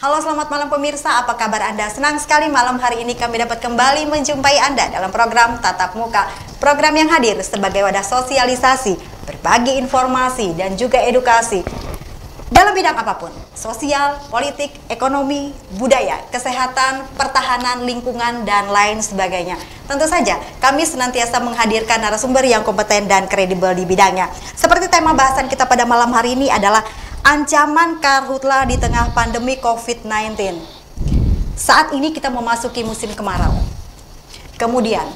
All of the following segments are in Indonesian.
Halo, selamat malam pemirsa, apa kabar Anda? Senang sekali malam hari ini kami dapat kembali menjumpai Anda dalam program Tatap Muka. Program yang hadir sebagai wadah sosialisasi, berbagi informasi dan juga edukasi dalam bidang apapun, sosial, politik, ekonomi, budaya, kesehatan, pertahanan, lingkungan, dan lain sebagainya. Tentu saja, kami senantiasa menghadirkan narasumber yang kompeten dan kredibel di bidangnya. Seperti tema bahasan kita pada malam hari ini adalah ancaman karhutla di tengah pandemi COVID-19. Saat ini kita memasuki musim kemarau. Kemudian,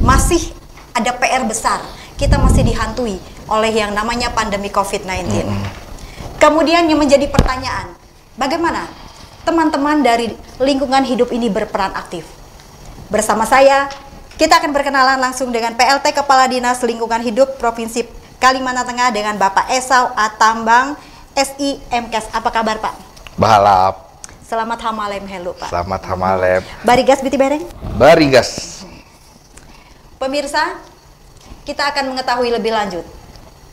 masih ada PR besar. Kita masih dihantui oleh yang namanya pandemi COVID-19. Kemudian yang menjadi pertanyaan, bagaimana teman-teman dari lingkungan hidup ini berperan aktif? Bersama saya, kita akan berkenalan langsung dengan PLT Kepala Dinas Lingkungan Hidup Provinsi Kalimantan Tengah dengan Bapak Esau Atambang, SI MKes. Apa kabar Pak? Bahalap. Selamat hamalem helu Pak. Selamat hamalem. Barigas biti bereng? Barigas. Pemirsa, kita akan mengetahui lebih lanjut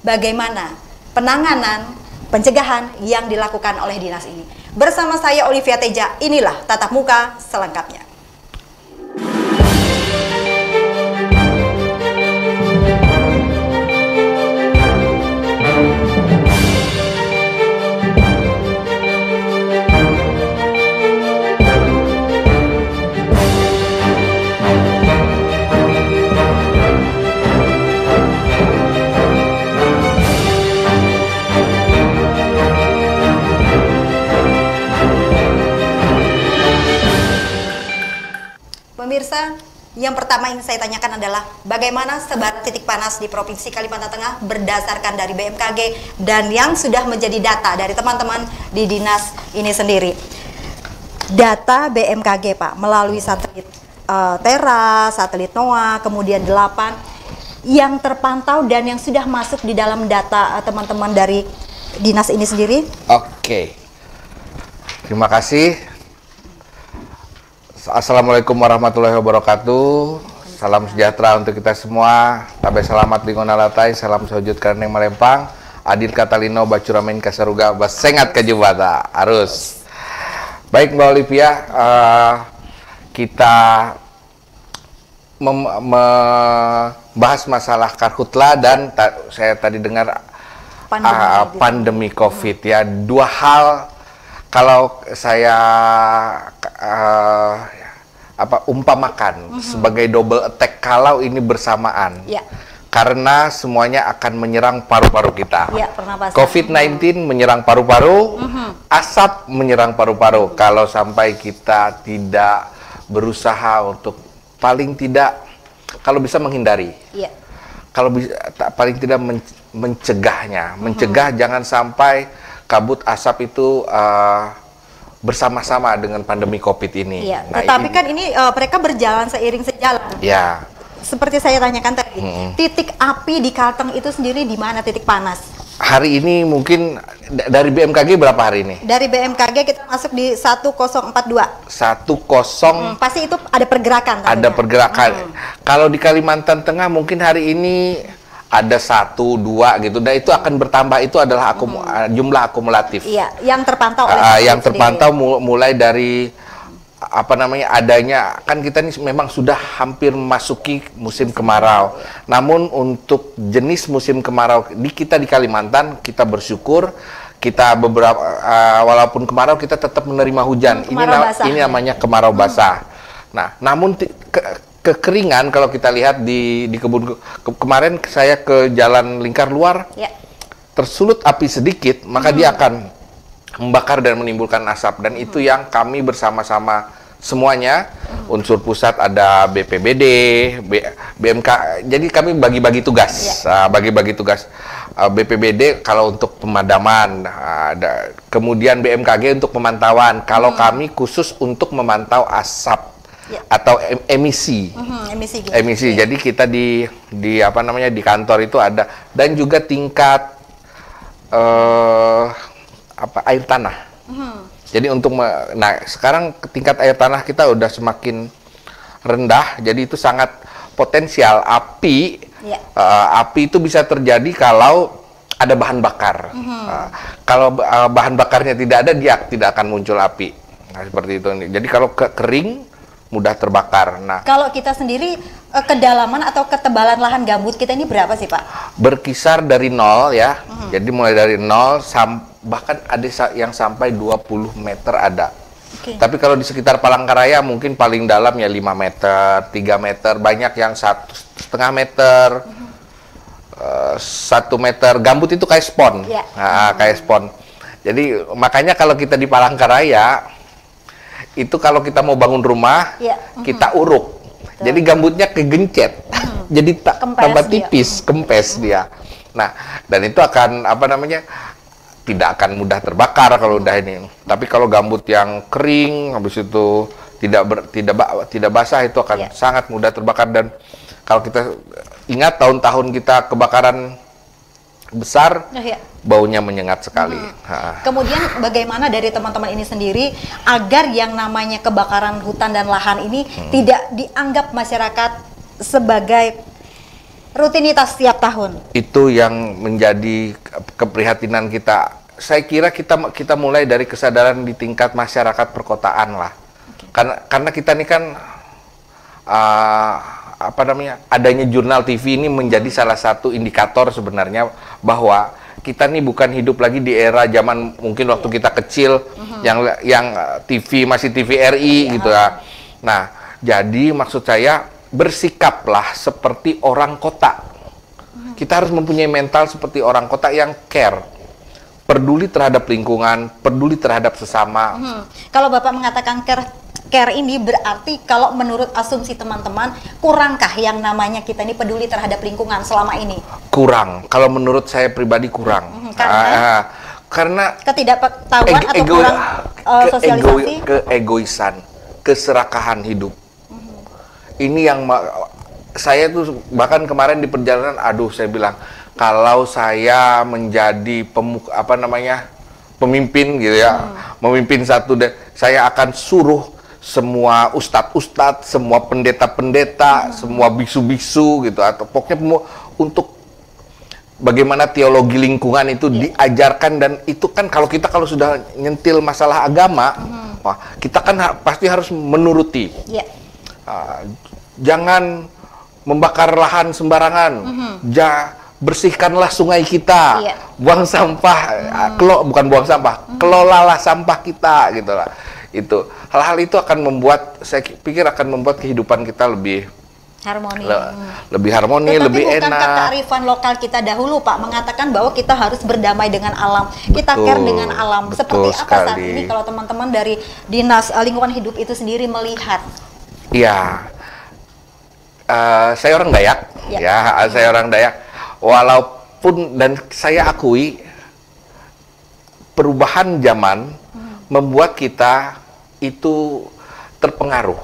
bagaimana penanganan, pencegahan yang dilakukan oleh dinas ini. Bersama saya Olivia Teja, inilah Tatap Muka selengkapnya. Pemirsa, yang pertama yang saya tanyakan adalah bagaimana sebaran titik panas di Provinsi Kalimantan Tengah berdasarkan dari BMKG dan yang sudah menjadi data dari teman-teman di dinas ini sendiri. Data BMKG Pak, melalui satelit Tera, satelit NOAA, kemudian 8 yang terpantau dan yang sudah masuk di dalam data teman-teman dari dinas ini sendiri. Oke. Terima kasih. Assalamualaikum warahmatullahi wabarakatuh. Salam sejahtera untuk kita semua. Tabe selamat di ngonalatai. Salam sujud karena yang melempang. Adil Katalino bacuramin kasaruga basengat kajubata. Harus. Baik Mbak Olivia, kita membahas masalah karhutla dan saya tadi dengar pandemi COVID ya. Dua hal. Kalau saya umpamakan sebagai double attack kalau ini bersamaan, karena semuanya akan menyerang paru-paru kita. COVID-19 menyerang paru-paru, asap menyerang paru-paru. Kalau sampai kita tidak berusaha untuk paling tidak, kalau bisa menghindari, kalau bisa paling tidak mencegahnya, mencegah jangan sampai kabut asap itu bersama-sama dengan pandemi COVID ini. Nah, tetapi kan ini mereka berjalan seiring sejalan. Ya. Seperti saya tanyakan tadi, titik api di Kalteng itu sendiri di mana titik panas? Hari ini mungkin dari BMKG berapa hari ini? Dari BMKG kita masuk di 1042. 10. Pasti itu ada pergerakan. Ada pergerakan. Kalau di Kalimantan Tengah mungkin hari ini ada 1, 2 gitu, dan itu akan bertambah. Itu adalah jumlah akumulatif. Iya, yang terpantau oleh yang terpantau mulai dari adanya, kan kita ini memang sudah hampir memasuki musim kemarau. Namun untuk jenis musim kemarau kita di Kalimantan, kita bersyukur kita beberapa walaupun kemarau kita tetap menerima hujan. Ini namanya kemarau basah. Nah, namun kekeringan kalau kita lihat di kebun kemarin saya ke jalan lingkar luar, tersulut api sedikit, maka dia akan membakar dan menimbulkan asap, dan itu yang kami bersama-sama semuanya, unsur pusat ada BPBD, BMK, jadi kami bagi-bagi tugas, bagi-bagi tugas. BPBD kalau untuk pemadaman, kemudian BMKG untuk pemantauan, kalau kami khusus untuk memantau asap. Atau emisi, emisi. Jadi kita di kantor itu ada, dan juga tingkat air tanah. Jadi sekarang tingkat air tanah kita udah semakin rendah, jadi itu sangat potensial api. Api itu bisa terjadi kalau ada bahan bakar. Kalau bahan bakarnya tidak ada, dia tidak akan muncul api. Nah, seperti itu. Jadi kalau kering mudah terbakar. Nah, kalau kita sendiri kedalaman atau ketebalan lahan gambut kita ini berapa sih Pak? Berkisar dari 0 ya. Jadi mulai dari 0 bahkan ada yang sampai 20 meter ada. Tapi kalau di sekitar Palangkaraya mungkin paling dalam ya 5 meter, 3 meter, banyak yang 1,5 meter, 1 meter. Gambut itu kayak spon, nah, kayak spon. Jadi makanya kalau kita di Palangkaraya, itu kalau kita mau bangun rumah, kita uruk. Jadi gambutnya kegencet, jadi tambah tipis, kempes dia. Nah, dan itu akan apa namanya? Tidak akan mudah terbakar kalau udah ini. Tapi kalau gambut yang kering, habis itu tidak basah, itu akan sangat mudah terbakar. Dan kalau kita ingat tahun-tahun kita kebakaran besar, baunya menyengat sekali. Kemudian bagaimana dari teman-teman ini sendiri agar yang namanya kebakaran hutan dan lahan ini tidak dianggap masyarakat sebagai rutinitas setiap tahun? Itu yang menjadi keprihatinan kita. Saya kira kita mulai dari kesadaran di tingkat masyarakat perkotaan lah. Karena kita ini kan apa namanya, adanya jurnal TV ini menjadi salah satu indikator sebenarnya bahwa kita nih bukan hidup lagi di era zaman mungkin waktu kita kecil yang TV masih TVRI gitu ya. Nah, jadi maksud saya bersikaplah seperti orang kota. Kita harus mempunyai mental seperti orang kota yang care, peduli terhadap lingkungan, peduli terhadap sesama. Kalau Bapak mengatakan care ini berarti kalau menurut asumsi teman-teman, kurangkah yang namanya kita ini peduli terhadap lingkungan selama ini? Kurang. Kalau menurut saya pribadi kurang. Karena ketidaktahuan atau kurang sosialisasi, keegoisan, keserakahan hidup. Ini yang saya tuh bahkan kemarin di perjalanan, aduh saya bilang kalau saya menjadi pemimpin gitu ya, memimpin satu, saya akan suruh semua ustadz-ustadz, semua pendeta-pendeta, semua bisu-bisu gitu, atau pokoknya untuk bagaimana teologi lingkungan itu diajarkan. Dan itu kan kalau sudah nyentil masalah agama, wah, kita kan pasti harus menuruti. Jangan membakar lahan sembarangan, bersihkanlah sungai kita, buang sampah, bukan buang sampah, kelolalah sampah kita, gitulah. Itu hal-hal itu akan membuat, saya pikir akan membuat kehidupan kita lebih harmoni, lebih harmoni, lebih enak. Bukan kearifan lokal kita dahulu, Pak, mengatakan bahwa kita harus berdamai dengan alam, kita care dengan alam. Seperti apa saat ini kalau teman-teman dari Dinas Lingkungan Hidup itu sendiri melihat? Iya. Saya orang Dayak, saya orang Dayak. Walaupun, dan saya akui, perubahan zaman membuat kita itu terpengaruh,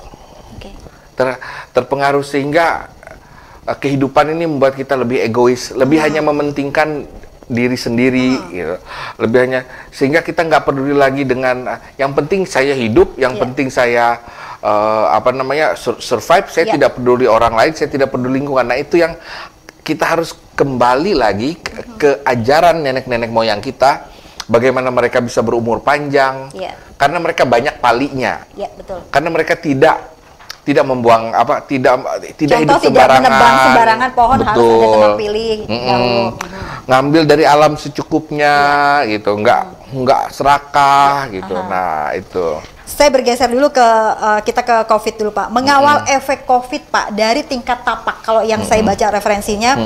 terpengaruh sehingga kehidupan ini membuat kita lebih egois, lebih hanya mementingkan diri sendiri, gitu. Lebih hanya, sehingga kita nggak peduli lagi dengan yang penting saya hidup, yang penting saya survive, saya tidak peduli orang lain, saya tidak peduli lingkungan. Nah, itu yang kita harus kembali lagi ke ajaran nenek-nenek moyang kita, bagaimana mereka bisa berumur panjang, karena mereka banyak palinya, karena mereka tidak membuang tidak hidup sembarangan, tidak menebang sembarangan pohon, harus ada tempat pilih. Ngambil dari alam secukupnya, gitu, nggak serakah, gitu. Nah, itu. Saya bergeser dulu kita ke COVID dulu, Pak. Mengawal efek COVID, Pak, dari tingkat tapak. Kalau yang saya baca referensinya,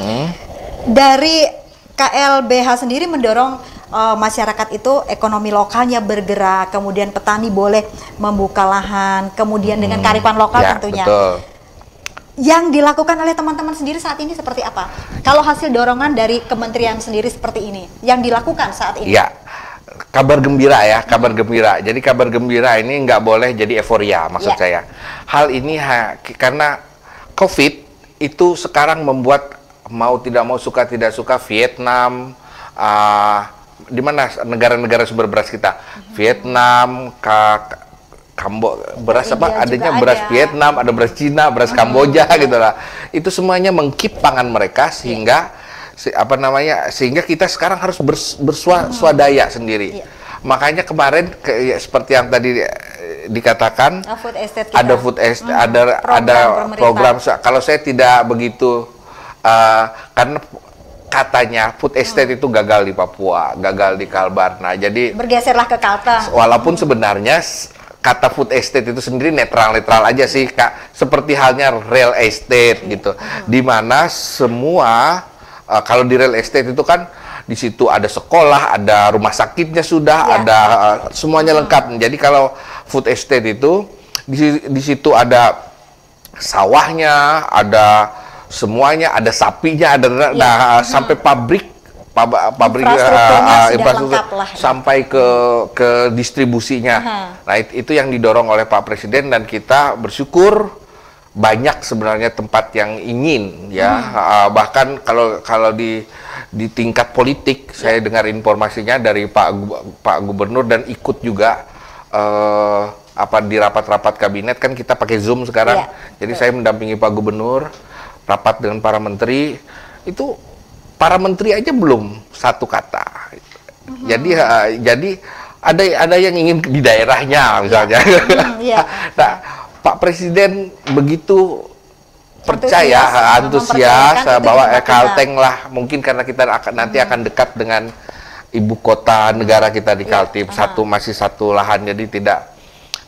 dari KLBH sendiri mendorong masyarakat itu ekonomi lokalnya bergerak, kemudian petani boleh membuka lahan, kemudian dengan kearifan lokal tentunya. Betul. Yang dilakukan oleh teman-teman sendiri saat ini seperti apa? Kalau hasil dorongan dari kementerian sendiri seperti ini, yang dilakukan saat ini? Ya. Kabar gembira ya, kabar gembira. Jadi kabar gembira ini nggak boleh jadi euforia, maksud saya. Hal ini karena COVID itu sekarang membuat mau tidak mau, suka tidak suka, Vietnam, di mana negara-negara sumber beras kita, Vietnam, beras apa? Adanya beras Vietnam, ada beras Cina, beras Kamboja gitu lah. Itu semuanya mengkip pangan mereka sehingga sehingga kita sekarang harus bersuadaya sendiri. Makanya kemarin seperti yang tadi dikatakan food estate kita. ada food estate, ada pemerintah. program. Kalau saya tidak begitu, karena katanya food estate itu gagal di Papua, gagal di Kalbar. Nah, jadi bergeserlah ke Kalteng. Walaupun sebenarnya kata food estate itu sendiri netral-netral aja sih, Kak. Seperti halnya real estate gitu. Di mana semua kalau di real estate itu kan di situ ada sekolah, ada rumah sakitnya sudah, ada semuanya lengkap. Jadi kalau food estate itu di situ ada sawahnya, ada semuanya, ada sapinya, ada sampai pabrik infrastruktur sampai ke distribusinya. Nah, itu yang didorong oleh Pak Presiden, dan kita bersyukur banyak sebenarnya tempat yang ingin bahkan kalau di tingkat politik saya dengar informasinya dari Pak Gubernur, dan ikut juga di rapat-rapat kabinet kan kita pakai Zoom sekarang. Jadi saya mendampingi Pak Gubernur rapat dengan para menteri, itu para menteri aja belum satu kata. Jadi ada yang ingin di daerahnya misalnya. Nah, Pak Presiden begitu percaya, antusias bahwa Kalteng lah, mungkin karena kita nanti akan dekat dengan ibu kota negara kita di Kaltim, masih satu lahan, jadi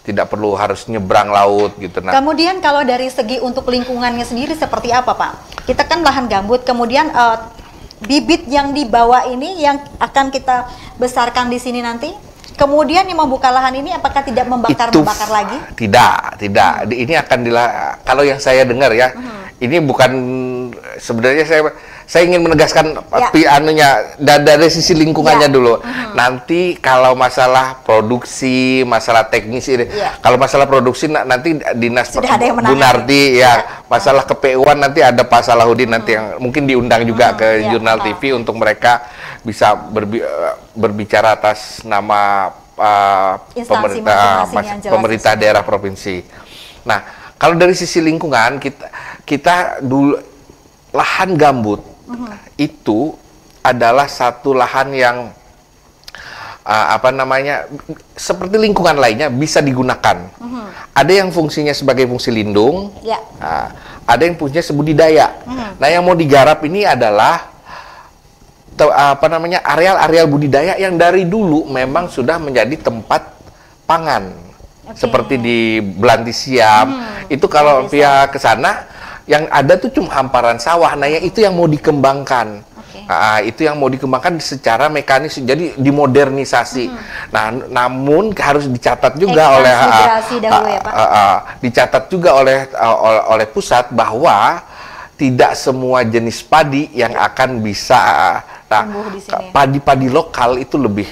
tidak perlu harus nyebrang laut gitu. Nah, kemudian kalau dari segi untuk lingkungannya sendiri seperti apa, Pak? Kita kan lahan gambut, kemudian bibit yang dibawa ini yang akan kita besarkan di sini nanti, kemudian yang membuka lahan ini apakah tidak membakar lagi? Tidak. Ini akan kalau yang saya dengar ya, ini bukan sebenarnya saya ingin menegaskan dari sisi lingkungannya dulu. Nanti kalau masalah produksi, masalah teknis ini, kalau masalah produksi nanti Dinas Bu Nardi masalah KPU-an nanti ada Pak Salahuddin nanti yang mungkin diundang juga ke Jurnal TV untuk mereka bisa berbicara atas nama pemerintah daerah provinsi. Nah, kalau dari sisi lingkungan kita dulu lahan gambut itu adalah satu lahan yang seperti lingkungan lainnya bisa digunakan. Ada yang fungsinya sebagai fungsi lindung, ada yang fungsinya sebudidaya. Nah, yang mau digarap ini adalah areal-areal budidaya yang dari dulu memang sudah menjadi tempat pangan. Seperti di Belantisiam, itu kalau via ke sana yang ada tuh cuma hamparan sawah. Nah, itu yang mau dikembangkan. Itu yang mau dikembangkan secara mekanis, jadi dimodernisasi. Nah, namun harus dicatat juga dicatat juga oleh pusat bahwa tidak semua jenis padi yang akan bisa padi-padi lokal itu lebih.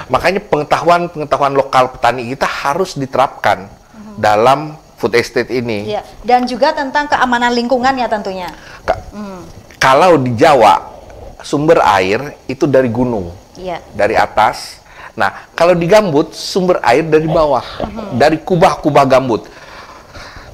Makanya pengetahuan lokal petani kita harus diterapkan dalam food estate ini. Dan juga tentang keamanan lingkungannya tentunya. Kalau di Jawa sumber air itu dari gunung, dari atas. Nah, kalau di gambut sumber air dari bawah, dari kubah-kubah gambut.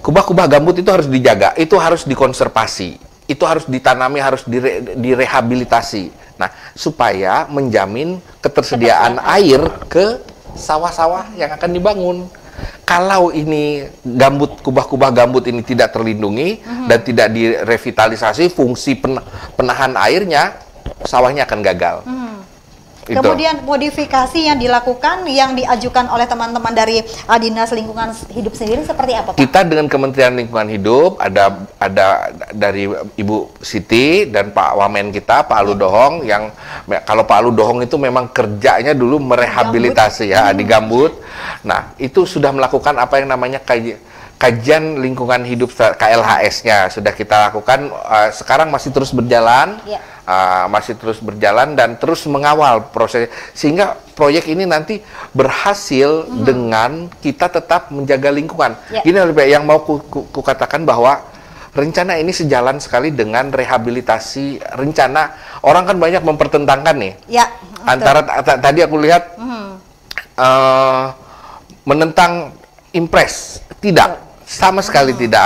Kubah-kubah gambut itu harus dijaga, itu harus dikonservasi, itu harus ditanami, harus direhabilitasi. Nah, supaya menjamin ketersediaan air ke sawah-sawah yang akan dibangun. Kalau ini kubah-kubah gambut ini tidak terlindungi dan tidak direvitalisasi, fungsi penahan airnya, sawahnya akan gagal. Kemudian modifikasi yang dilakukan, yang diajukan oleh teman-teman dari Dinas Lingkungan Hidup sendiri seperti apa, Pak? Kita dengan Kementerian Lingkungan Hidup ada dari Ibu Siti dan Pak Wamen kita, Pak Aludohong, yang kalau Pak Aludohong itu memang kerjanya dulu merehabilitasi di gambut. Nah, itu sudah melakukan apa yang namanya kajian lingkungan hidup KLHS-nya sudah kita lakukan, sekarang masih terus berjalan. Dan terus mengawal proses, sehingga proyek ini nanti berhasil dengan kita tetap menjaga lingkungan. Ini yang mau ku katakan bahwa rencana ini sejalan sekali dengan rehabilitasi rencana. Orang kan banyak mempertentangkan nih, antara tadi aku lihat menentang impres, tidak. Sama sekali tidak.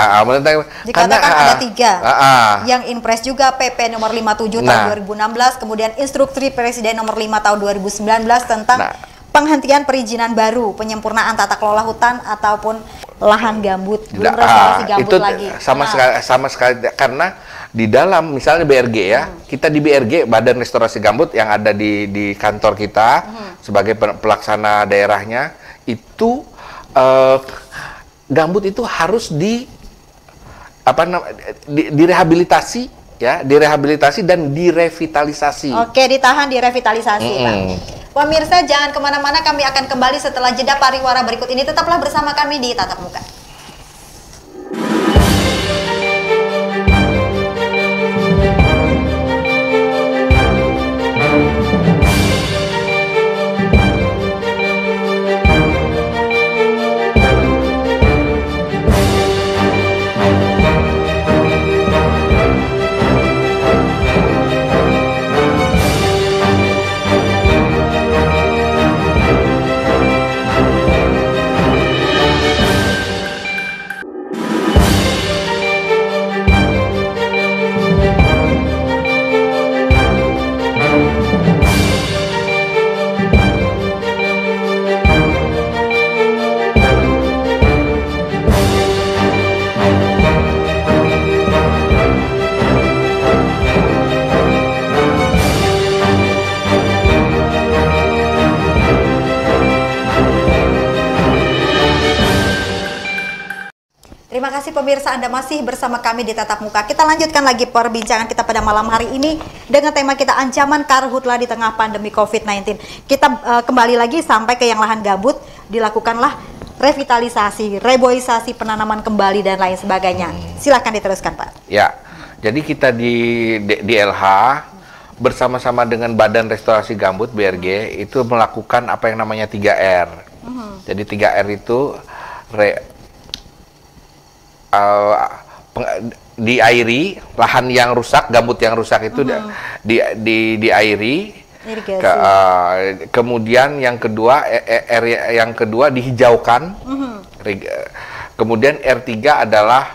Dikatakan ada 3. Yang Inpres juga PP nomor 57 tahun 2016, kemudian Instruksi Presiden nomor 5 tahun 2019 tentang penghentian perizinan baru, penyempurnaan tata kelola hutan ataupun lahan gambut, belum restorasi gambut itu lagi. Sama sekali karena di dalam misalnya BRG ya, kita di BRG Badan Restorasi Gambut yang ada di kantor kita sebagai pelaksana daerahnya itu gambut itu harus direhabilitasi ya, direhabilitasi dan direvitalisasi. Oke, ditahan, direvitalisasi, Pak. Pemirsa, jangan kemana-mana, kami akan kembali setelah jeda pariwara berikut ini. Tetaplah bersama kami di Tatap Muka. Terima kasih pemirsa, Anda masih bersama kami di Tatap Muka. Kita lanjutkan lagi perbincangan kita pada malam hari ini dengan tema kita ancaman karhutla di tengah pandemi COVID-19. Kita kembali lagi sampai ke yang lahan gambut, dilakukanlah revitalisasi, reboisasi, penanaman kembali dan lain sebagainya. Silakan diteruskan, Pak. Ya, jadi kita di LH bersama-sama dengan Badan Restorasi Gambut BRG itu melakukan apa yang namanya 3R. Jadi 3R itu diairi lahan yang rusak, gambut yang rusak itu diairi. Kemudian yang kedua dihijaukan. Kemudian R3 adalah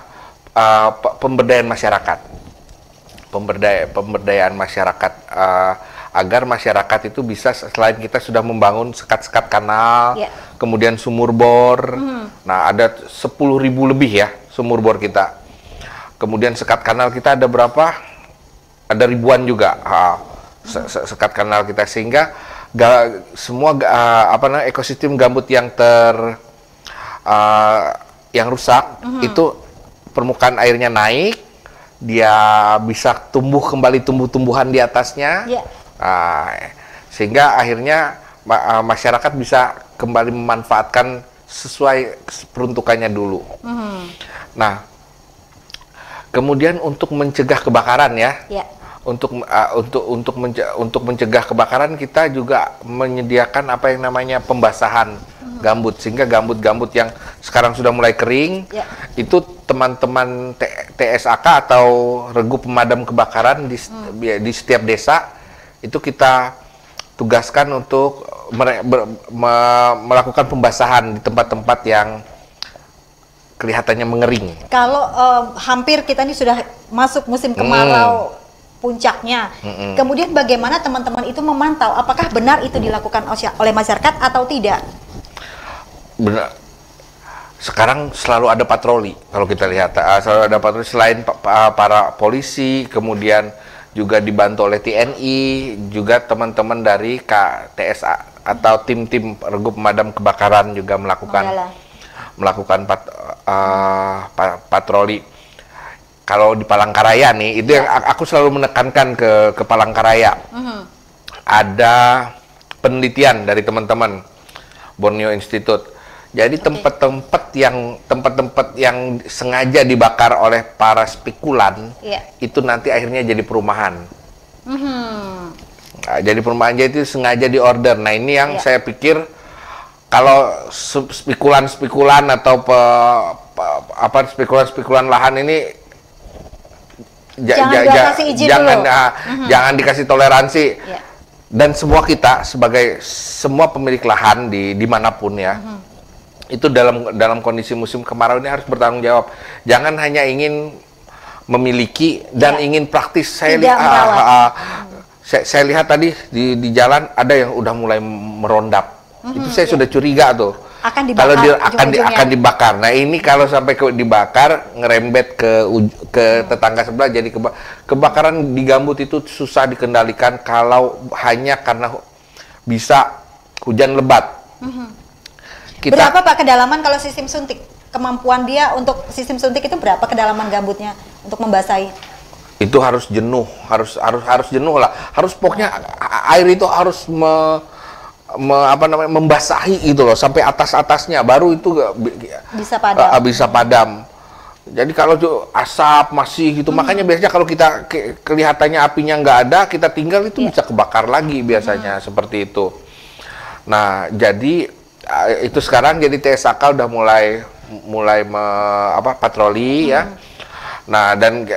pemberdayaan masyarakat. Pemberdayaan masyarakat agar masyarakat itu bisa, selain kita sudah membangun sekat-sekat kanal, kemudian sumur bor. Nah, ada 10.000 lebih ya sumur bor kita. Kemudian sekat kanal kita ada berapa? Ada ribuan juga sekat kanal kita, sehingga semua ekosistem gambut yang yang rusak itu permukaan airnya naik, dia bisa tumbuh kembali tumbuh-tumbuhan di atasnya, sehingga akhirnya masyarakat bisa kembali memanfaatkan sesuai peruntukannya dulu. Nah, kemudian untuk mencegah kebakaran untuk mencegah kebakaran kita juga menyediakan apa yang namanya pembasahan gambut, sehingga gambut-gambut yang sekarang sudah mulai kering itu teman-teman TSAK atau regu pemadam kebakaran di setiap desa itu kita tugaskan untuk melakukan pembasahan di tempat-tempat yang kelihatannya mengering. Kalau hampir kita ini sudah masuk musim kemarau puncaknya, kemudian bagaimana teman-teman itu memantau apakah benar itu dilakukan oleh masyarakat atau tidak? Benar. Sekarang selalu ada patroli. Kalau kita lihat, selalu ada patroli selain para polisi, kemudian juga dibantu oleh TNI, juga teman-teman dari KTSA atau tim-tim regu pemadam kebakaran juga melakukan patroli. Kalau di Palangkaraya nih, itu yang aku selalu menekankan ke Palangkaraya. Ada penelitian dari teman-teman Borneo Institute. Jadi tempat-tempat yang sengaja dibakar oleh para spekulan itu nanti akhirnya jadi perumahan. Nah, jadi perumahan itu sengaja diorder. Nah, ini yang saya pikir kalau spekulan-spekulan atau spekulan lahan ini jangan dikasih toleransi. Dan semua kita sebagai semua pemilik lahan dimanapun ya, itu dalam kondisi musim kemarau ini harus bertanggung jawab. Jangan hanya ingin memiliki dan ingin praktis. Saya lihat tadi di jalan ada yang udah mulai merondap. Itu saya sudah curiga tuh. Akan Kalau dibakar akan dibakar. Nah, ini kalau sampai dibakar ngerembet ke tetangga sebelah, jadi kebakaran di gambut itu susah dikendalikan kalau hanya karena bisa hujan lebat. Berapa Pak kedalaman kalau sistem suntik? Kemampuan dia untuk sistem suntik itu berapa kedalaman gambutnya untuk membasahi? Itu harus jenuh, harus jenuh lah. Harus pokoknya air itu harus membasahi itu loh sampai atasnya, baru itu bisa padam. Bisa padam. Jadi kalau asap masih gitu, makanya biasanya kalau kita kelihatannya apinya nggak ada, kita tinggal itu bisa kebakar lagi biasanya seperti itu. Nah, jadi itu sekarang jadi TSAK udah mulai patroli ya. Nah, dan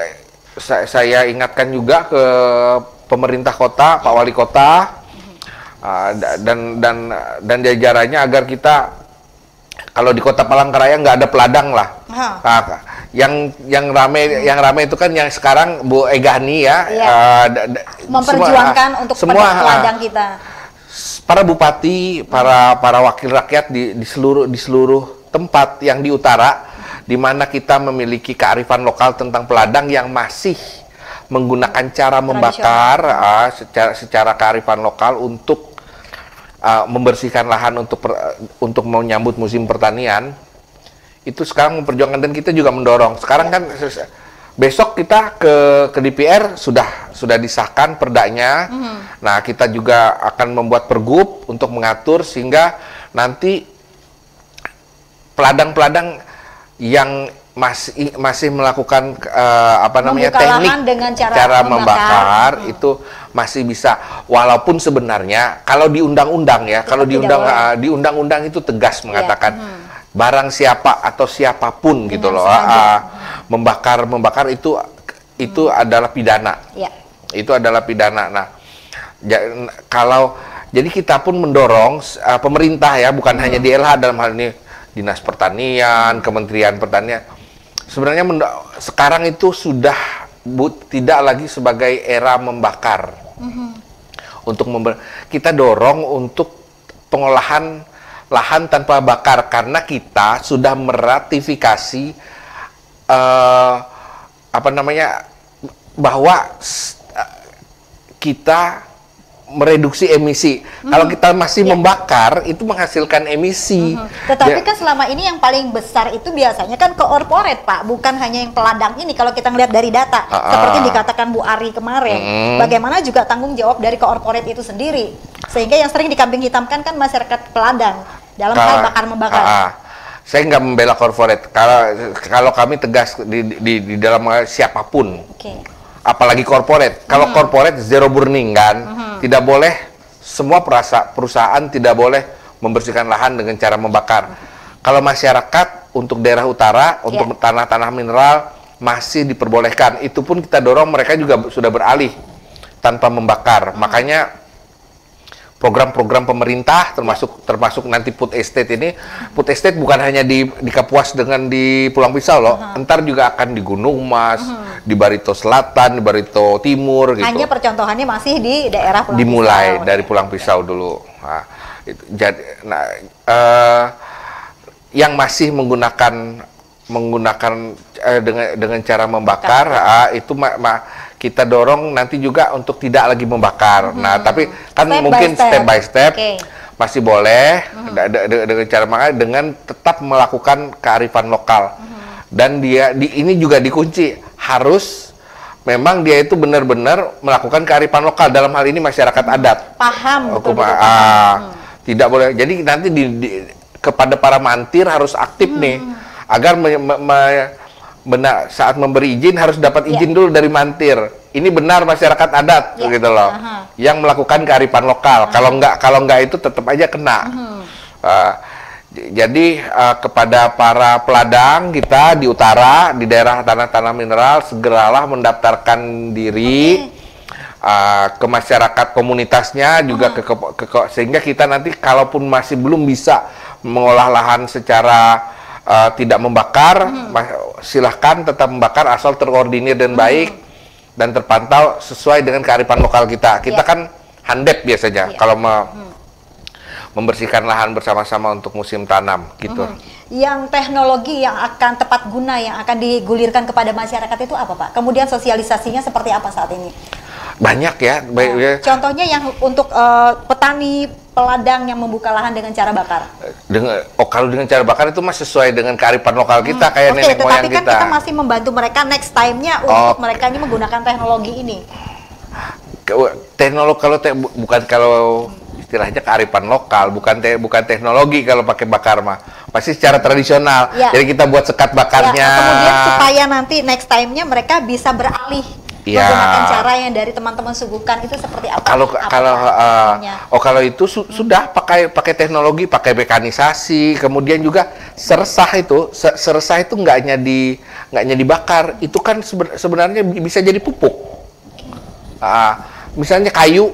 saya ingatkan juga ke pemerintah kota, Pak Wali Kota, dan jajarannya agar kita kalau di Kota Palangkaraya nggak ada peladang lah. Yang rame itu kan yang sekarang Bu Egani ya, memperjuangkan untuk semua peladang kita. Para bupati, para wakil rakyat di seluruh tempat yang di utara, di mana kita memiliki kearifan lokal tentang peladang yang masih menggunakan cara membakar secara kearifan lokal untuk membersihkan lahan untuk menyambut musim pertanian. Itu sekarang memperjuangkan, dan kita juga mendorong. Sekarang kan besok kita ke DPR sudah disahkan perdanya. Nah, kita juga akan membuat pergub untuk mengatur sehingga nanti peladang-peladang yang masih melakukan teknik dengan cara membakar itu masih bisa, walaupun sebenarnya kalau di undang-undang ya, kalau di undang-undang itu tegas mengatakan barang siapa atau siapapun gitu loh membakar itu adalah pidana. Itu adalah pidana. Nah, jadi kita pun mendorong pemerintah ya, bukan hanya DLH, dalam hal ini Dinas Pertanian, Kementerian Pertanian. Sebenarnya sekarang itu sudah tidak lagi sebagai era membakar. Kita dorong untuk pengolahan lahan tanpa bakar, karena kita sudah meratifikasi bahwa kita mereduksi emisi. Kalau kita masih membakar, itu menghasilkan emisi. Tetapi kan selama ini yang paling besar itu biasanya kan korporat, Pak, bukan hanya yang peladang ini. Kalau kita ngelihat dari data, seperti dikatakan Bu Ari kemarin, bagaimana juga tanggung jawab dari korporat itu sendiri, sehingga yang sering dikambing hitamkan kan masyarakat peladang dalam hal bakar membakar. Saya nggak membela korporat. Kalau kami tegas di dalam siapapun. Apalagi korporat. Kalau korporat zero burning kan, tidak boleh, semua perusahaan tidak boleh membersihkan lahan dengan cara membakar. Kalau masyarakat untuk daerah utara, untuk tanah-tanah mineral masih diperbolehkan. Itu pun kita dorong mereka juga sudah beralih tanpa membakar. Makanya program-program pemerintah termasuk nanti food estate ini. Food estate bukan hanya di Kapuas dengan di Pulang Pisau loh. Entar juga akan di Gunung Mas, di Barito Selatan, di Barito Timur gitu. Hanya percontohannya masih di daerah Pulang Dimulai Pisau. dari Pulang Pisau dulu. Nah, yang masih menggunakan dengan cara membakar itu kita dorong nanti juga untuk tidak lagi membakar. Nah, tapi kan mungkin step by step masih boleh dengan cara membakar dengan tetap melakukan kearifan lokal. Dan ini juga dikunci, harus memang dia itu benar-benar melakukan kearifan lokal, dalam hal ini masyarakat adat. Paham. Tidak boleh. Jadi nanti kepada para mantir harus aktif nih, agar saat memberi izin harus dapat izin dulu dari mantir. Ini benar masyarakat adat gitu loh, yang melakukan kearifan lokal. Kalau enggak itu tetap aja kena. Jadi kepada para peladang kita di utara, di daerah tanah-tanah mineral, segeralah mendaftarkan diri ke masyarakat komunitasnya juga sehingga kita nanti kalaupun masih belum bisa mengolah lahan secara tidak membakar, silahkan tetap membakar asal terkoordinir dan baik dan terpantau sesuai dengan kearifan lokal kita. Kita kan handep biasanya kalau membersihkan lahan bersama-sama untuk musim tanam gitu. Yang teknologi yang akan tepat guna yang akan digulirkan kepada masyarakat itu apa Pak? Kemudian sosialisasinya seperti apa saat ini? Banyak ya. Nah, contohnya yang untuk petani peladang yang membuka lahan dengan cara bakar. Kalau dengan cara bakar itu masih sesuai dengan kearifan lokal kita kayak nenek moyang kita. Tapi kan kita masih membantu mereka next time-nya untuk mereka ini menggunakan teknologi ini. Teknologi bukan kalau istilahnya kearifan lokal, bukan teknologi kalau pakai bakar mah. Pasti secara tradisional. Ya. Jadi kita buat sekat bakarnya. Ya, kemudian supaya nanti next time-nya mereka bisa beralih menggunakan cara yang dari teman-teman suguhkan itu seperti apa? Kalau itu sudah pakai teknologi, pakai mekanisasi, kemudian juga seresah itu nggak hanya dibakar, itu kan sebenarnya bisa jadi pupuk. Misalnya kayu,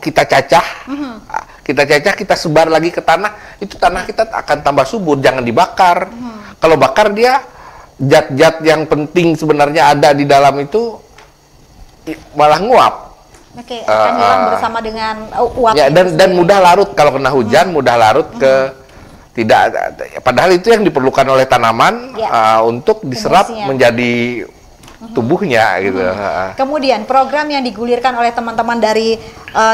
kita cacah, kita sebar lagi ke tanah, itu tanah kita akan tambah subur, jangan dibakar. Kalau bakar dia zat-zat yang penting sebenarnya ada di dalam itu malah nguap. Akan hilang bersama dengan uap. Ya, dan mudah larut kalau kena hujan, mudah larut ke padahal itu yang diperlukan oleh tanaman untuk diserap menjadi tubuhnya gitu. Kemudian program yang digulirkan oleh teman-teman dari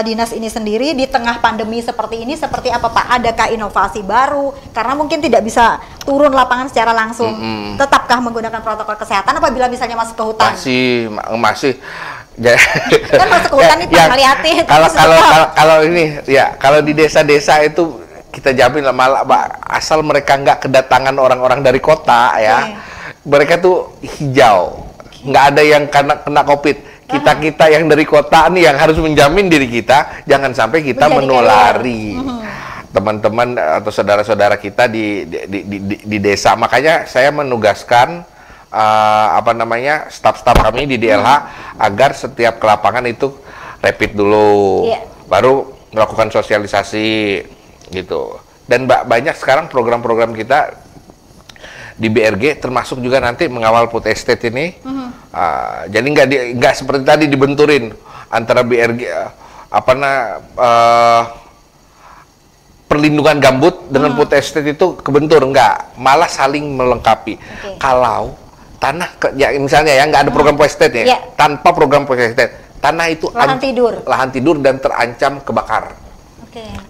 dinas ini sendiri di tengah pandemi seperti ini seperti apa Pak? Adakah inovasi baru? Karena mungkin tidak bisa turun lapangan secara langsung. Tetapkah menggunakan protokol kesehatan apabila misalnya masuk ke hutan? Masih. Kan masuk ke hutan itu ngeliatin. Kalau di desa-desa itu kita jamin lah malah asal mereka nggak kedatangan orang-orang dari kota mereka tuh hijau. Nggak ada yang kena COVID. Kita yang dari kota nih yang harus menjamin diri kita jangan sampai kita menulari teman-teman atau saudara-saudara kita di desa. Makanya saya menugaskan staf-staf kami di DLH agar setiap ke lapangan itu rapid dulu, baru melakukan sosialisasi gitu. Dan banyak sekarang program-program kita di BRG termasuk juga nanti mengawal food estate ini. Jadi nggak seperti tadi dibenturin antara BRG perlindungan gambut dengan food estate itu kebentur, enggak, malah saling melengkapi. Kalau tanah misalnya nggak ada program food estate tanpa program food estate, tanah itu lahan tidur dan terancam kebakar.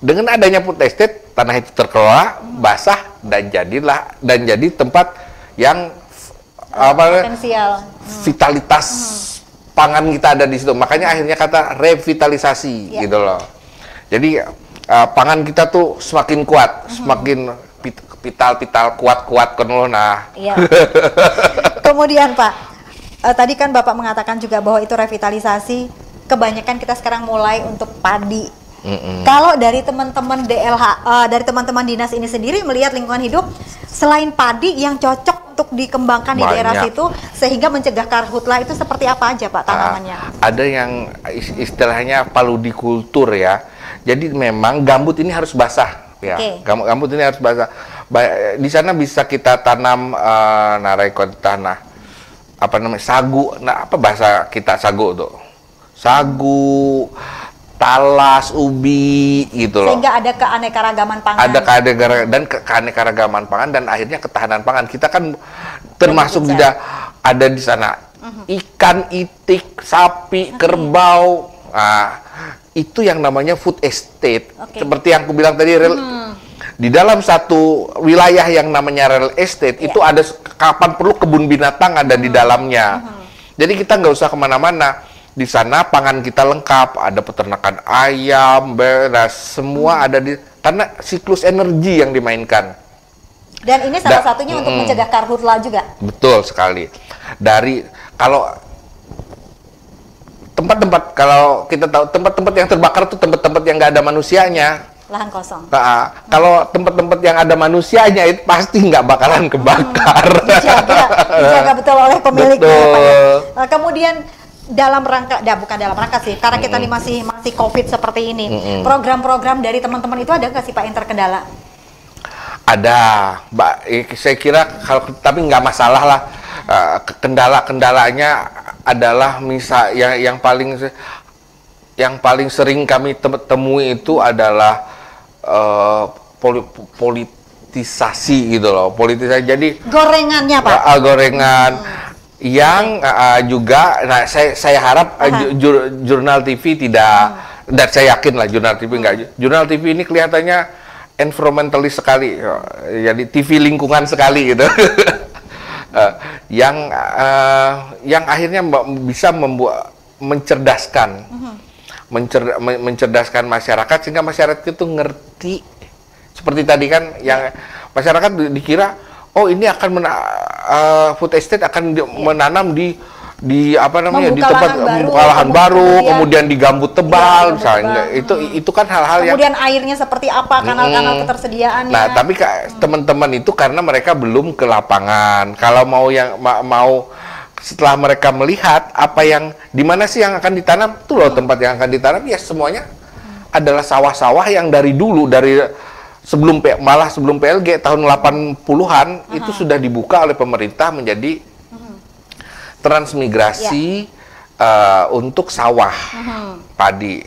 Dengan adanya food estate, tanah itu terkelola, basah dan jadi tempat yang potensial vitalitas pangan kita ada di situ. Makanya akhirnya kata revitalisasi gitu loh. Jadi pangan kita tuh semakin kuat, semakin vital kuat nah. Kemudian Pak, tadi kan Bapak mengatakan juga bahwa itu revitalisasi. Kebanyakan kita sekarang mulai untuk padi. Kalau dari teman-teman DLH, dari teman-teman dinas ini sendiri melihat lingkungan hidup selain padi yang cocok untuk dikembangkan di daerah situ sehingga mencegah karhutla itu seperti apa aja Pak tanamannya? Ada yang istilahnya paludikultur ya. Jadi memang gambut ini harus basah ya. Gambut ini harus basah. Di sana bisa kita tanam tanah sagu. Nah, apa bahasa kita sagu tuh? Sagu, talas, ubi gitu loh. Sehingga ada keanekaragaman pangan. Ada keanekaragaman pangan dan akhirnya ketahanan pangan. Kita kan termasuk juga ada di sana ikan, itik, sapi, kerbau. Nah, itu yang namanya food estate. Seperti yang aku bilang tadi, di dalam satu wilayah yang namanya real estate itu ada kapan perlu kebun binatang ada di dalamnya. Jadi kita nggak usah kemana-mana. Di sana pangan kita lengkap, ada peternakan ayam, beras, semua ada karena siklus energi yang dimainkan. Dan ini salah satunya untuk mencegah karhutla juga. Betul sekali. Kalau tempat-tempat, kalau kita tahu tempat-tempat yang terbakar itu tempat-tempat yang nggak ada manusianya. Lahan kosong. Kalau tempat-tempat yang ada manusianya itu pasti nggak bakalan kebakar. Dijaga betul oleh pemiliknya. Kemudian dalam rangka, bukan dalam rangka sih, karena kita ini masih COVID seperti ini. Program-program dari teman-teman itu ada nggak sih Pak yang terkendala? Ada, Mbak. Saya kira tapi nggak masalah lah. Kendalanya adalah misal yang paling sering kami temui itu adalah politisasi gitu loh, politisasi. Jadi gorengannya Pak. Gorengan yang juga, nah saya harap jurnal TV tidak, dan saya yakin lah jurnal TV enggak. Jurnal TV ini kelihatannya environmentalis sekali, jadi TV lingkungan sekali gitu. Yang akhirnya bisa mencerdaskan, mencerdaskan masyarakat sehingga masyarakat itu ngerti. Seperti tadi kan, yang masyarakat dikira, oh ini akan food estate akan menanam di apa namanya, di tempat membuka lahan baru, kemudian di gambut tebal, misalnya. Itu kan hal-hal yang kemudian airnya seperti apa, kanal-kanal ketersediaannya. Nah, tapi teman-teman itu karena mereka belum ke lapangan. Kalau mau setelah mereka melihat apa yang di mana sih yang akan ditanam, tuh loh tempat yang akan ditanam, ya semuanya adalah sawah-sawah yang dari dulu, dari sebelum PLG tahun 80-an itu sudah dibuka oleh pemerintah menjadi transmigrasi untuk sawah padi.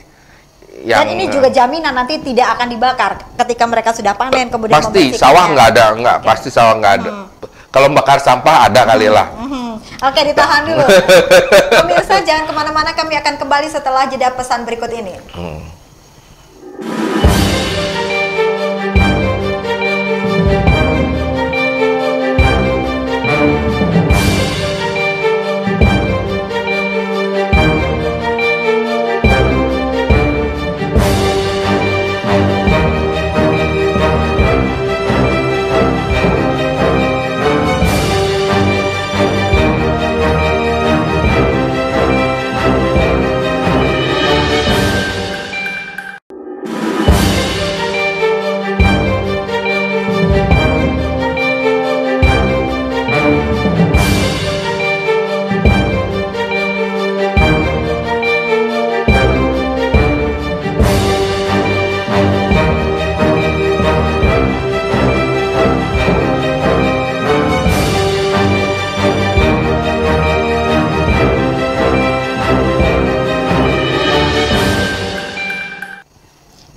Dan ini juga jaminan nanti tidak akan dibakar ketika mereka sudah panen, kemudian pasti sawah nggak ada, pasti sawah nggak ada. Kalau bakar sampah ada kali lah. Oke, ditahan dulu. Pemirsa jangan kemana-mana, kami akan kembali setelah jeda pesan berikut ini.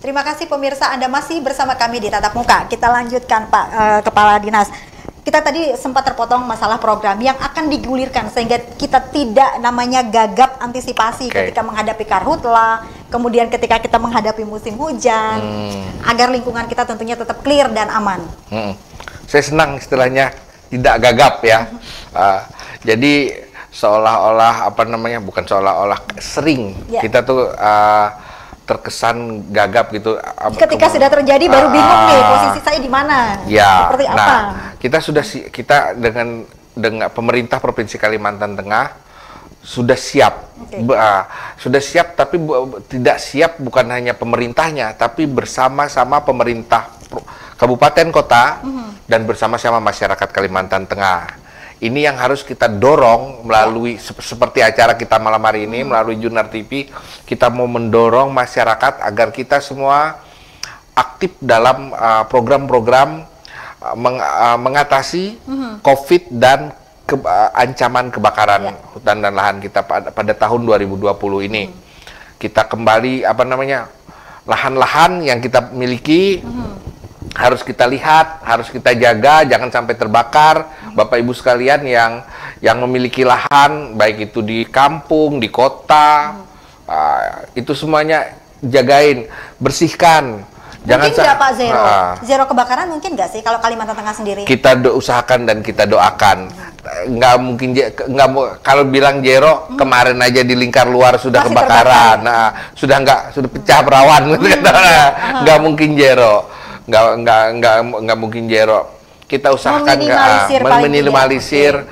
Terima kasih pemirsa, Anda masih bersama kami di Tatap Muka. Kita lanjutkan Pak Kepala Dinas. Kita tadi sempat terpotong masalah program yang akan digulirkan sehingga kita tidak namanya gagap antisipasi ketika menghadapi karhutla, kemudian ketika kita menghadapi musim hujan, agar lingkungan kita tentunya tetap clear dan aman. Saya senang istilahnya tidak gagap ya. Jadi seolah-olah apa namanya, bukan seolah-olah, sering kita tuh terkesan gagap gitu. Ketika sudah terjadi baru bingung nih posisi saya di mana. Ya. Seperti apa? Nah, kita dengan pemerintah Provinsi Kalimantan Tengah sudah siap. Sudah siap, tapi tidak siap bukan hanya pemerintahnya, tapi bersama-sama pemerintah kabupaten kota dan bersama-sama masyarakat Kalimantan Tengah. Ini yang harus kita dorong melalui seperti acara kita malam hari ini, melalui Jurnal TV. Kita mau mendorong masyarakat agar kita semua aktif dalam program-program mengatasi COVID dan ancaman kebakaran hutan dan lahan kita pada tahun 2020 ini. Kita kembali apa namanya, lahan-lahan yang kita miliki harus kita lihat, harus kita jaga, jangan sampai terbakar. Bapak Ibu sekalian yang memiliki lahan, baik itu di kampung, di kota, itu semuanya jagain, bersihkan. Jangan mungkin nggak Pak zero kebakaran mungkin nggak sih kalau Kalimantan Tengah sendiri? Kita usahakan dan kita doakan. Nggak mungkin, kalau bilang zero, kemarin aja di lingkar luar sudah masih kebakaran. Sudah pecah perawan. Nggak mungkin zero. Nggak mungkin zero. Kita usahakan meminimalisir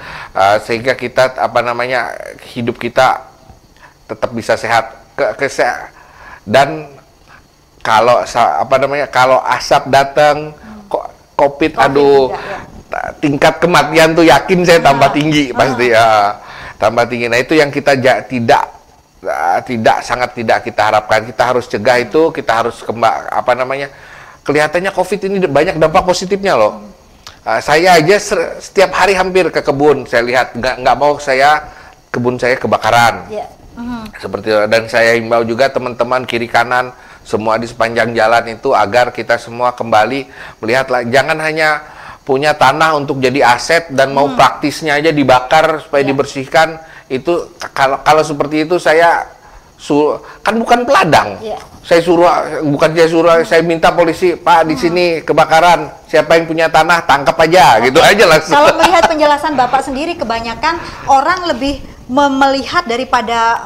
sehingga kita apa namanya, hidup kita tetap bisa sehat. Dan kalau apa namanya, kalau asap datang, COVID COVID tingkat kematian tuh yakin saya tambah tinggi pasti tambah tinggi. Nah itu yang kita sangat tidak kita harapkan. Kita harus cegah itu, kita harus apa namanya, kelihatannya COVID ini banyak dampak positifnya loh. Saya aja setiap hari hampir ke kebun, saya lihat nggak mau kebun saya kebakaran. Seperti itu. Dan saya himbau juga teman-teman kiri kanan semua di sepanjang jalan itu, agar kita semua kembali melihatlah, jangan hanya punya tanah untuk jadi aset dan mau praktisnya aja dibakar supaya dibersihkan. Itu kalau seperti itu saya kan bukan peladang. Saya saya minta polisi, Pak, di sini kebakaran, siapa yang punya tanah tangkap aja, gitu aja langsung. Kalau melihat penjelasan Bapak sendiri, kebanyakan orang lebih melihat daripada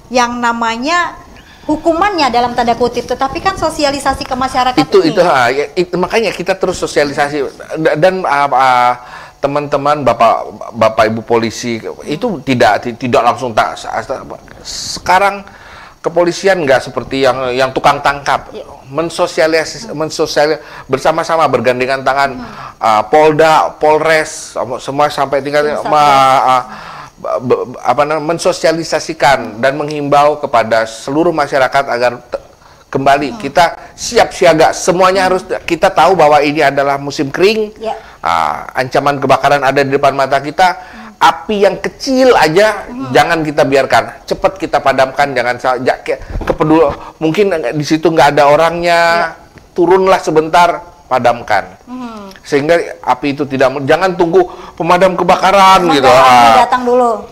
yang namanya hukumannya dalam tanda kutip, tetapi kan sosialisasi ke masyarakat itu makanya kita terus sosialisasi, dan teman-teman bapak ibu polisi itu tidak langsung sekarang kepolisian nggak seperti yang tukang tangkap, mensosialisasi bersama-sama, bergandengan tangan, Polda, Polres, semua sampai tingkat mensosialisasikan dan menghimbau kepada seluruh masyarakat agar kembali kita siap siaga. Semuanya harus kita tahu bahwa ini adalah musim kering. Ancaman kebakaran ada di depan mata kita. Api yang kecil aja jangan kita biarkan, cepat kita padamkan. Mungkin di situ nggak ada orangnya, turunlah sebentar, padamkan. Sehingga api itu jangan tunggu pemadam kebakaran gitu. Datang dulu.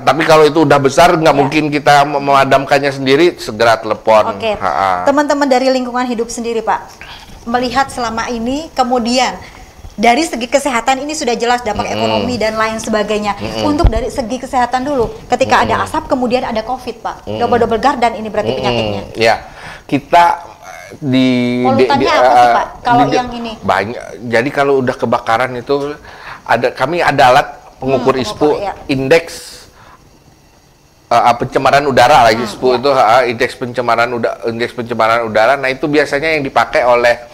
Tapi kalau itu udah besar, nggak mungkin kita memadamkannya sendiri, segera telepon. Teman-teman dari lingkungan hidup sendiri, Pak, melihat selama ini, kemudian dari segi kesehatan ini sudah jelas dampak ekonomi dan lain sebagainya. Untuk dari segi kesehatan dulu, ketika ada asap kemudian ada COVID, Pak, double gardan ini berarti penyakitnya. Kita polutannya apa sih, Pak? Kalau yang ini banyak. Jadi kalau udah kebakaran itu kami ada alat pengukur ISPU, indeks pencemaran udara lagi ISPU itu indeks pencemaran udara. Nah, itu biasanya yang dipakai oleh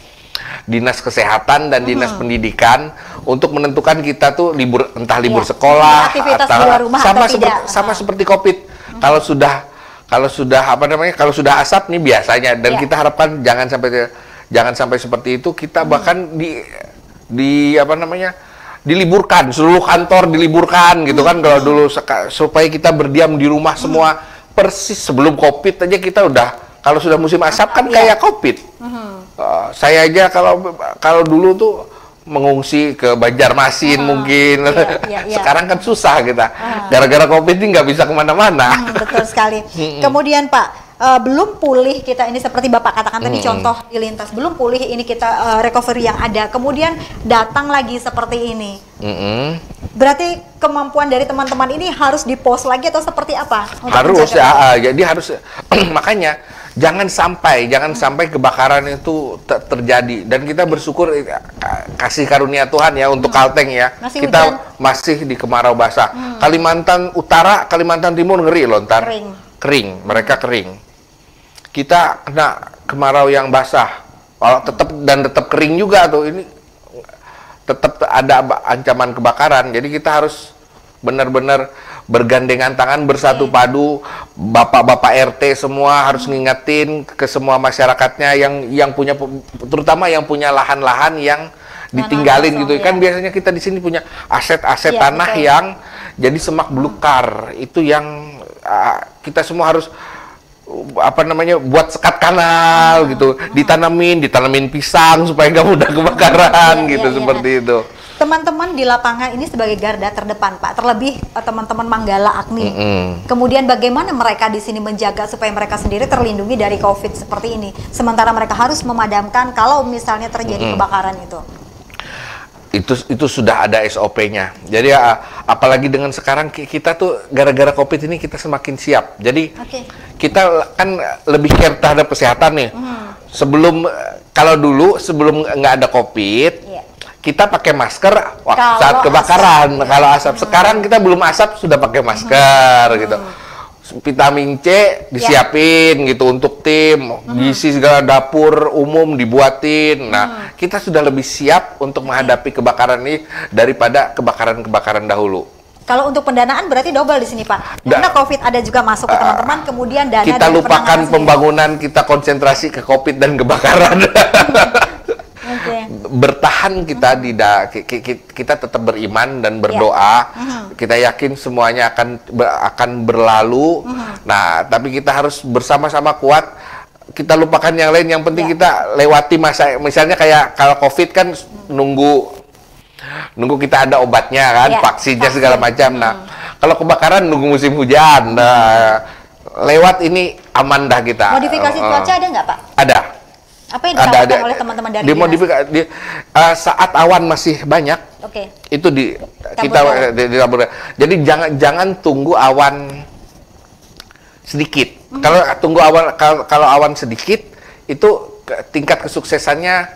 Dinas Kesehatan dan Dinas Pendidikan untuk menentukan kita tuh libur, entah libur sekolah atau sama seperti COVID. Kalau sudah kalau sudah asap nih biasanya, dan kita harapkan jangan sampai seperti itu. Kita bahkan diliburkan, seluruh kantor diliburkan gitu kan, kalau dulu, supaya kita berdiam di rumah semua. Persis sebelum COVID aja kita udah, kalau sudah musim asap kan kayak COVID. Saya aja kalau dulu tuh mengungsi ke Banjarmasin mungkin. Sekarang kan susah kita, gara-gara COVID ini nggak bisa kemana-mana. Betul sekali. Kemudian Pak, belum pulih kita ini, seperti Bapak katakan tadi contoh di lintas, belum pulih ini kita recovery yang ada, kemudian datang lagi seperti ini. Berarti kemampuan dari teman-teman ini harus dipost lagi atau seperti apa? Harus jadi harus makanya jangan sampai kebakaran itu terjadi. Dan kita bersyukur, kasih karunia Tuhan ya untuk Kalteng ya, kita masih di kemarau basah. Kalimantan Utara, Kalimantan Timur ngeri loh ntar, kering, mereka kering. Kita kena kemarau yang basah, tetap kering juga tuh, ini tetap ada ancaman kebakaran. Jadi kita harus benar-benar bergandengan tangan, bersatu padu, bapak-bapak RT semua harus ngingetin ke semua masyarakatnya yang punya, terutama yang punya lahan-lahan yang ditinggalin gitu kan. Biasanya kita di sini punya aset-aset tanah yang jadi semak belukar. Itu yang kita semua harus buat sekat kanal gitu, ditanamin pisang supaya nggak mudah kebakaran seperti itu. Teman-teman di lapangan ini sebagai garda terdepan, Pak, terlebih teman-teman Manggala Agni. Kemudian bagaimana mereka di sini menjaga supaya mereka sendiri terlindungi dari COVID seperti ini, sementara mereka harus memadamkan kalau misalnya terjadi kebakaran itu. Itu sudah ada SOP-nya. Jadi apalagi dengan sekarang kita tuh gara-gara COVID ini kita semakin siap. Jadi kita kan lebih care terhadap kesehatan nih. Kalau dulu sebelum nggak ada COVID, kita pakai masker saat kebakaran. Kalau asap, sekarang kita belum asap sudah pakai masker gitu. Vitamin C disiapin gitu untuk tim, gizi segala dapur umum dibuatin. Nah, kita sudah lebih siap untuk menghadapi kebakaran ini daripada kebakaran-kebakaran dahulu. Kalau untuk pendanaan berarti double di sini, Pak. Karena COVID ada juga masuk ke teman-teman, kemudian dana kita lupakan pembangunan, kita konsentrasi ke COVID dan kebakaran. bertahan kita kita tetap beriman dan berdoa. Kita yakin semuanya akan berlalu. Nah, tapi kita harus bersama-sama kuat. Kita lupakan yang lain. Yang penting kita lewati masa. Misalnya kayak kalau COVID kan nunggu kita ada obatnya kan, vaksinnya segala macam. Nah, kalau kebakaran nunggu musim hujan. Nah, lewat ini aman dah kita. Modifikasi cuaca ada nggak, Pak? Ada. Apa yang ditawarkan oleh teman-teman dari dimodifikasi saat awan masih banyak, itu kita ditabur. Jadi jangan tunggu awan sedikit. Kalau awan sedikit itu tingkat kesuksesannya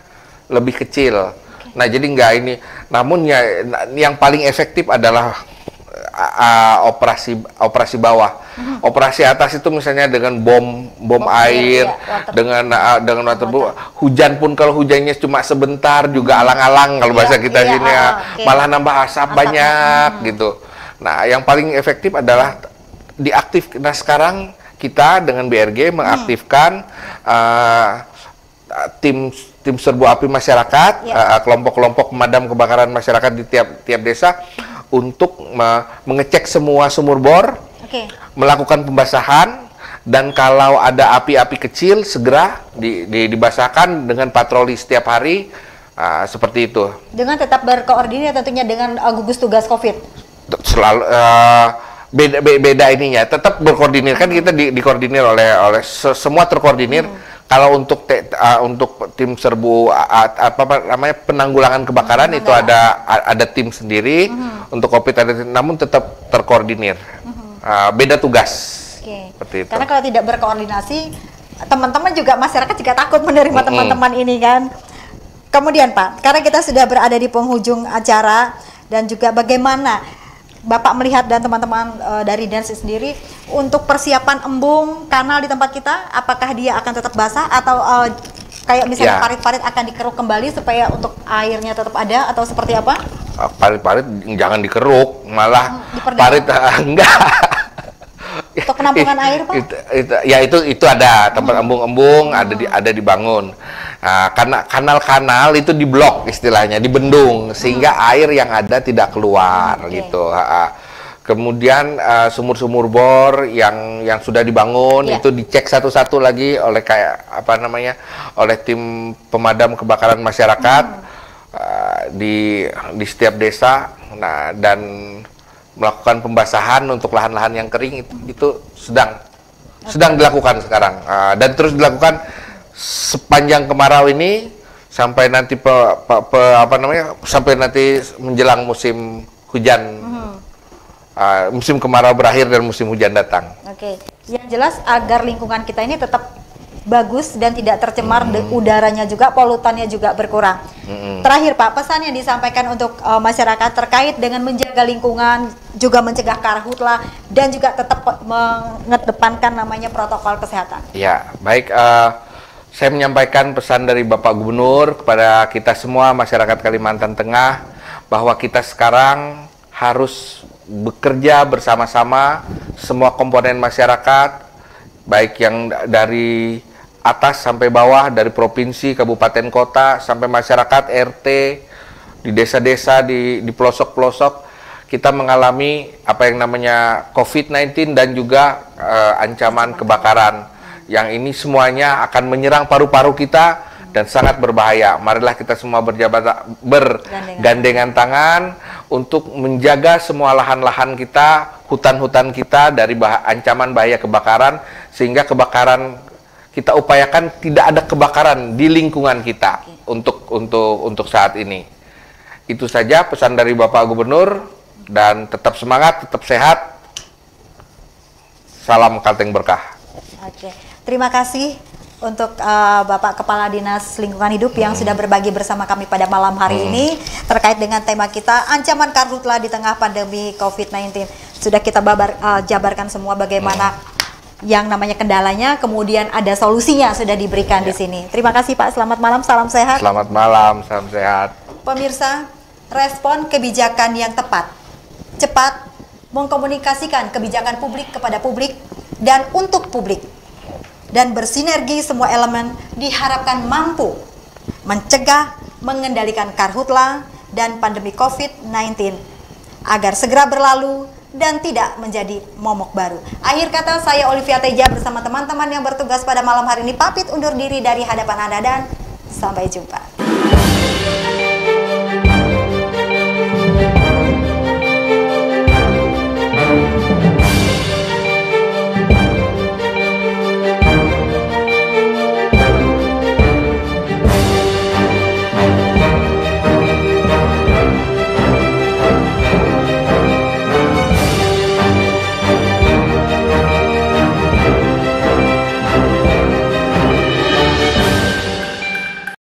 lebih kecil. Nah, jadi nggak ini. Namun ya yang paling efektif adalah operasi bawah. Operasi atas itu misalnya dengan bom air, dengan waterproof. Hujan pun kalau hujannya cuma sebentar juga alang-alang kalau bahasa kita sini malah nambah asap banyak gitu. Nah, yang paling efektif adalah diaktif. Nah, sekarang kita dengan BRG mengaktifkan tim serbu api masyarakat, kelompok-kelompok pemadam kebakaran masyarakat di tiap desa untuk mengecek semua sumur bor, melakukan pembasahan, dan kalau ada api-api kecil segera dibasahkan dengan patroli setiap hari, seperti itu. Dengan tetap berkoordinir tentunya dengan gugus tugas COVID. Selalu beda ininya, tetap berkoordinir kan kita dikoordinir oleh semua terkoordinir. Kalau untuk tim serbu penanggulangan kebakaran itu ada tim sendiri, untuk COVID ada tim, namun tetap terkoordinir. Beda tugas. Seperti itu. Karena kalau tidak berkoordinasi, teman-teman juga masyarakat juga takut menerima teman-teman ini kan. Kemudian Pak, karena kita sudah berada di penghujung acara dan juga bagaimana Bapak melihat dan teman-teman dari Densi sendiri untuk persiapan embung kanal di tempat kita, apakah dia akan tetap basah atau kayak misalnya parit-parit akan dikeruk kembali supaya untuk airnya tetap ada atau seperti apa? Parit-parit jangan dikeruk, malah parit enggak. Untuk penampungan air Pak? Itu ada tempat embung-embung, ada dibangun. Nah, karena kanal-kanal itu diblok istilahnya, dibendung sehingga air yang ada tidak keluar gitu. Kemudian sumur-sumur bor yang sudah dibangun itu dicek satu-satu lagi oleh oleh tim pemadam kebakaran masyarakat di setiap desa. Nah, dan melakukan pembasahan untuk lahan-lahan yang kering itu sedang dilakukan sekarang, dan terus dilakukan sepanjang kemarau ini sampai nanti sampai nanti menjelang musim hujan, musim kemarau berakhir dan musim hujan datang. Yang jelas agar lingkungan kita ini tetap bagus dan tidak tercemar, udaranya juga, polutannya juga berkurang. Terakhir Pak, pesan yang disampaikan untuk masyarakat terkait dengan menjaga lingkungan, juga mencegah karhutla, dan juga tetap mengedepankan namanya protokol kesehatan. Ya, baik. Saya menyampaikan pesan dari Bapak Gubernur kepada kita semua masyarakat Kalimantan Tengah bahwa kita sekarang harus bekerja bersama-sama semua komponen masyarakat, baik yang dari atas sampai bawah, dari provinsi, kabupaten, kota, sampai masyarakat, RT, di desa-desa, di pelosok-pelosok, kita mengalami apa yang namanya COVID-19 dan juga ancaman kebakaran. Yang ini semuanya akan menyerang paru-paru kita dan sangat berbahaya. Marilah kita semua bergandengan tangan untuk menjaga semua lahan-lahan kita, hutan-hutan kita dari ancaman bahaya kebakaran, sehingga kebakaran kita upayakan tidak ada kebakaran di lingkungan kita untuk saat ini. Itu saja pesan dari Bapak Gubernur, dan tetap semangat, tetap sehat. Salam Kalteng Berkah. Terima kasih untuk Bapak Kepala Dinas Lingkungan Hidup yang sudah berbagi bersama kami pada malam hari ini terkait dengan tema kita, ancaman karhutla di tengah pandemi COVID-19. Sudah kita jabarkan semua bagaimana yang namanya kendalanya, kemudian ada solusinya sudah diberikan di sini. Terima kasih Pak, selamat malam, salam sehat. Selamat malam, salam sehat. Pemirsa, respon kebijakan yang tepat, cepat, mengkomunikasikan kebijakan publik kepada publik dan untuk publik, dan bersinergi semua elemen diharapkan mampu mencegah, mengendalikan karhutla dan pandemi COVID-19 agar segera berlalu dan tidak menjadi momok baru. Akhir kata, saya Olivia Teja bersama teman-teman yang bertugas pada malam hari ini pamit undur diri dari hadapan Anda dan sampai jumpa.